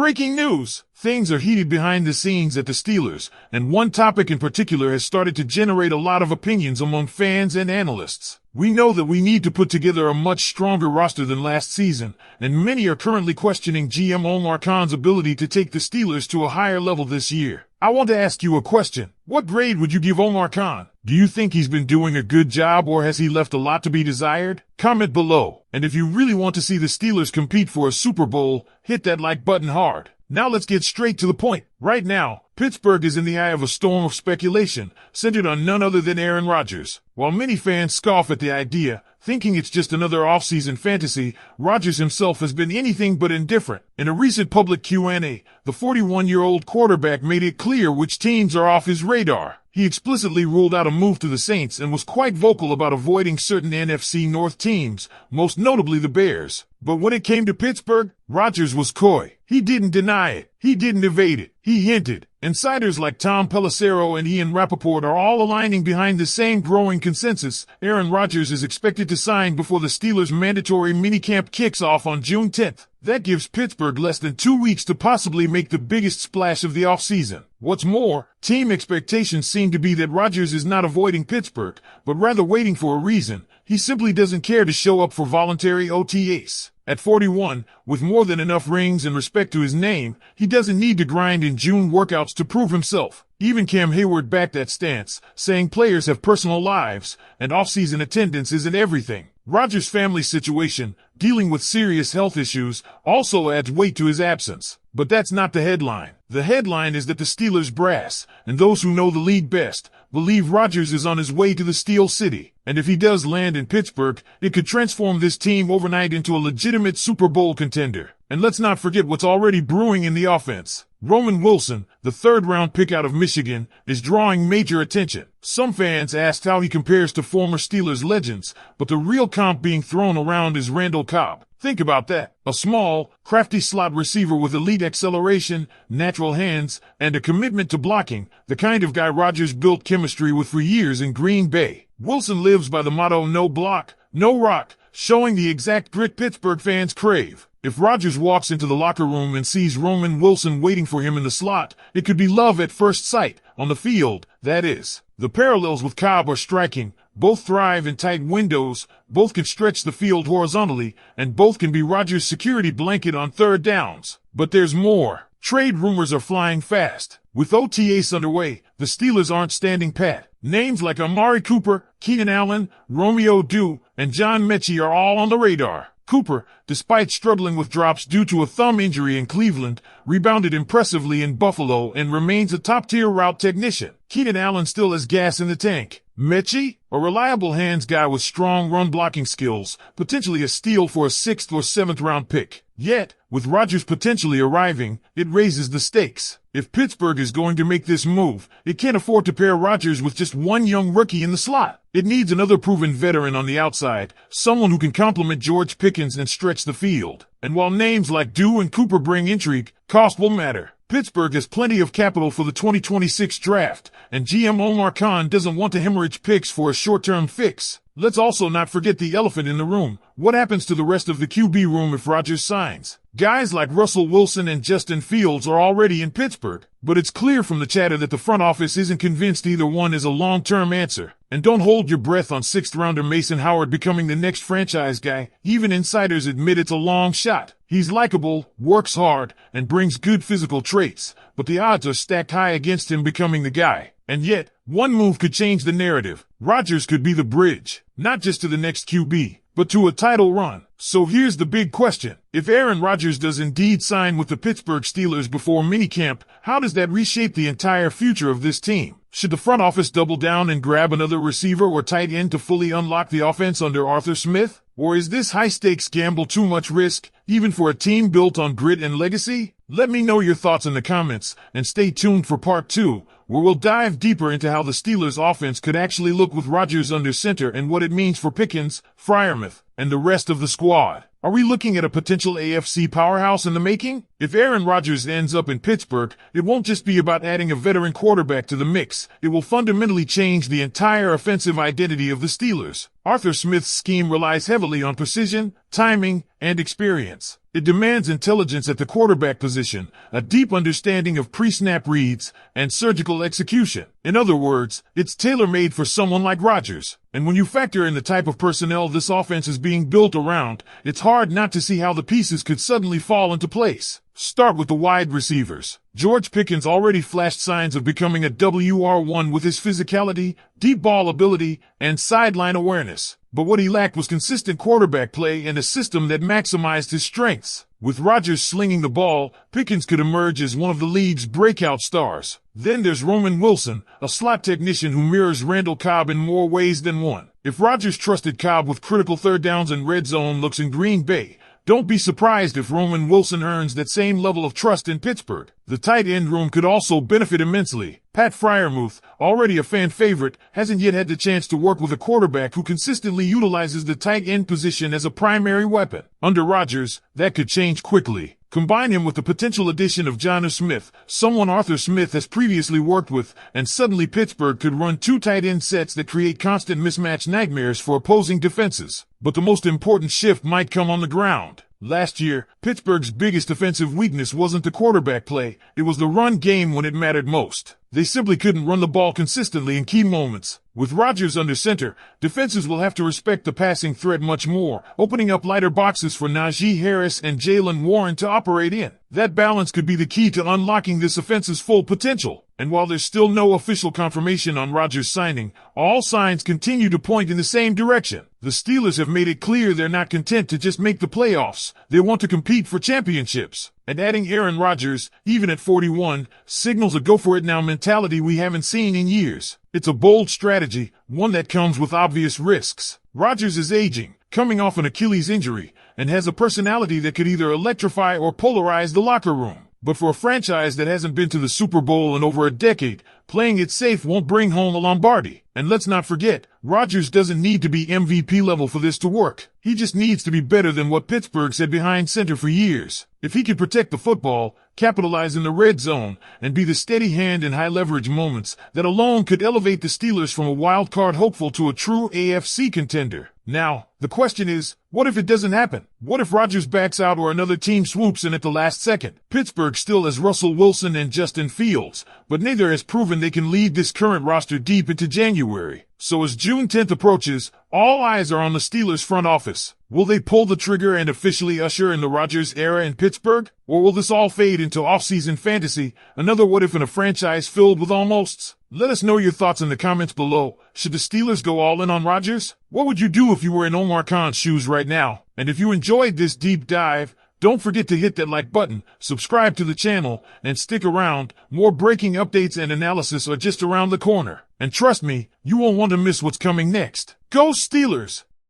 Breaking news! Things are heated behind the scenes at the Steelers, and one topic in particular has started to generate a lot of opinions among fans and analysts. We know that we need to put together a much stronger roster than last season, and many are currently questioning GM Omar Khan's ability to take the Steelers to a higher level this year. I want to ask you a question. What grade would you give Omar Khan? Do you think he's been doing a good job, or has he left a lot to be desired? Comment below. And if you really want to see the Steelers compete for a Super Bowl, hit that like button hard. Now let's get straight to the point. Right now, Pittsburgh is in the eye of a storm of speculation, centered on none other than Aaron Rodgers. While many fans scoff at the idea, thinking it's just another offseason fantasy, Rodgers himself has been anything but indifferent. In a recent public Q&A, the 41-year-old quarterback made it clear which teams are off his radar. He explicitly ruled out a move to the Saints and was quite vocal about avoiding certain NFC North teams, most notably the Bears. But when it came to Pittsburgh, Rodgers was coy. He didn't deny it. He didn't evade it. He hinted. Insiders like Tom Pelissero and Ian Rappaport are all aligning behind the same growing consensus. Aaron Rodgers is expected to sign before the Steelers' mandatory minicamp kicks off on June 10th. That gives Pittsburgh less than 2 weeks to possibly make the biggest splash of the offseason. What's more, team expectations seem to be that Rodgers is not avoiding Pittsburgh, but rather waiting for a reason. He simply doesn't care to show up for voluntary OTAs. At 41, with more than enough rings and respect to his name, he doesn't need to grind in June workouts to prove himself. Even Cam Hayward backed that stance, saying players have personal lives, and off-season attendance isn't everything. Rodgers' family situation, dealing with serious health issues, also adds weight to his absence. But that's not the headline. The headline is that the Steelers brass, and those who know the league best, believe Rodgers is on his way to the Steel City. And if he does land in Pittsburgh, it could transform this team overnight into a legitimate Super Bowl contender. And let's not forget what's already brewing in the offense. Roman Wilson, the third-round pick out of Michigan, is drawing major attention. Some fans asked how he compares to former Steelers legends, but the real comp being thrown around is Randall Cobb. Think about that. A small, crafty slot receiver with elite acceleration, natural hands, and a commitment to blocking, the kind of guy Rodgers built chemistry with for years in Green Bay. Wilson lives by the motto no block, no rock, showing the exact grit Pittsburgh fans crave. If Rodgers walks into the locker room and sees Roman Wilson waiting for him in the slot, it could be love at first sight, on the field, that is. The parallels with Cobb are striking. Both thrive in tight windows, both can stretch the field horizontally, and both can be Rodgers' security blanket on third downs. But there's more. Trade rumors are flying fast. With OTAs underway, the Steelers aren't standing pat. Names like Amari Cooper, Keenan Allen, Romeo Dew, and John Mechie are all on the radar. Cooper, despite struggling with drops due to a thumb injury in Cleveland, rebounded impressively in Buffalo and remains a top-tier route technician. Keenan Allen still has gas in the tank. Mechie, a reliable hands guy with strong run-blocking skills, potentially a steal for a 6th or 7th round pick. Yet, with Rodgers potentially arriving, it raises the stakes. If Pittsburgh is going to make this move, it can't afford to pair Rodgers with just one young rookie in the slot. It needs another proven veteran on the outside, someone who can complement George Pickens and stretch the field. And while names like Dew and Cooper bring intrigue, cost will matter. Pittsburgh has plenty of capital for the 2026 draft, and GM Omar Khan doesn't want to hemorrhage picks for a short-term fix. Let's also not forget the elephant in the room. What happens to the rest of the QB room if Rodgers signs? Guys like Russell Wilson and Justin Fields are already in Pittsburgh, but it's clear from the chatter that the front office isn't convinced either one is a long-term answer. And don't hold your breath on 6th-rounder Mason Howard becoming the next franchise guy. Even insiders admit it's a long shot. He's likable, works hard, and brings good physical traits, but the odds are stacked high against him becoming the guy. And yet, one move could change the narrative. Rodgers could be the bridge, not just to the next QB, but to a title run. So here's the big question. If Aaron Rodgers does indeed sign with the Pittsburgh Steelers before minicamp, how does that reshape the entire future of this team? Should the front office double down and grab another receiver or tight end to fully unlock the offense under Arthur Smith? Or is this high-stakes gamble too much risk, even for a team built on grit and legacy? Let me know your thoughts in the comments, and stay tuned for part 2, where we'll dive deeper into how the Steelers' offense could actually look with Rodgers under center and what it means for Pickens, Freiermuth, and the rest of the squad. Are we looking at a potential AFC powerhouse in the making? If Aaron Rodgers ends up in Pittsburgh, it won't just be about adding a veteran quarterback to the mix. It will fundamentally change the entire offensive identity of the Steelers. Arthur Smith's scheme relies heavily on precision, timing, and experience. It demands intelligence at the quarterback position, a deep understanding of pre-snap reads, and surgical execution. In other words, it's tailor-made for someone like Rodgers. And when you factor in the type of personnel this offense is being built around, it's hard not to see how the pieces could suddenly fall into place. Start with the wide receivers. George Pickens already flashed signs of becoming a WR1 with his physicality, deep ball ability, and sideline awareness. But what he lacked was consistent quarterback play and a system that maximized his strengths. With Rodgers slinging the ball, Pickens could emerge as one of the league's breakout stars. Then there's Roman Wilson, a slot technician who mirrors Randall Cobb in more ways than one. If Rodgers trusted Cobb with critical third downs and red zone looks in Green Bay, don't be surprised if Roman Wilson earns that same level of trust in Pittsburgh. The tight end room could also benefit immensely. Pat Freiermuth, already a fan favorite, hasn't yet had the chance to work with a quarterback who consistently utilizes the tight end position as a primary weapon. Under Rodgers, that could change quickly. Combine him with the potential addition of Jonnu Smith, someone Arthur Smith has previously worked with, and suddenly Pittsburgh could run two tight end sets that create constant mismatch nightmares for opposing defenses. But the most important shift might come on the ground. Last year, Pittsburgh's biggest offensive weakness wasn't the quarterback play, it was the run game when it mattered most. They simply couldn't run the ball consistently in key moments. With Rodgers under center, defenses will have to respect the passing threat much more, opening up lighter boxes for Najee Harris and Jaylen Warren to operate in. That balance could be the key to unlocking this offense's full potential. And while there's still no official confirmation on Rodgers' signing, all signs continue to point in the same direction. The Steelers have made it clear they're not content to just make the playoffs. They want to compete for championships. And adding Aaron Rodgers, even at 41, signals a go-for-it-now mentality we haven't seen in years. It's a bold strategy, one that comes with obvious risks. Rodgers is aging, coming off an Achilles injury, and has a personality that could either electrify or polarize the locker room. But for a franchise that hasn't been to the Super Bowl in over a decade, playing it safe won't bring home a Lombardi. And let's not forget, Rodgers doesn't need to be MVP level for this to work. He just needs to be better than what Pittsburgh's had behind center for years. If he could protect the football, capitalize in the red zone, and be the steady hand in high leverage moments, that alone could elevate the Steelers from a wild card hopeful to a true AFC contender. Now, the question is, what if it doesn't happen? What if Rodgers backs out or another team swoops in at the last second? Pittsburgh still has Russell Wilson and Justin Fields, but neither has proven they can lead this current roster deep into January. So as June 10th approaches, all eyes are on the Steelers front office. Will they pull the trigger and officially usher in the Rodgers era in Pittsburgh? Or will this all fade into offseason fantasy, another what if in a franchise filled with almosts? Let us know your thoughts in the comments below. Should the Steelers go all in on Rodgers? What would you do if you were in Omar Khan's shoes right now? And if you enjoyed this deep dive, don't forget to hit that like button, subscribe to the channel, and stick around. More breaking updates and analysis are just around the corner. And trust me, you won't want to miss what's coming next. Go Steelers!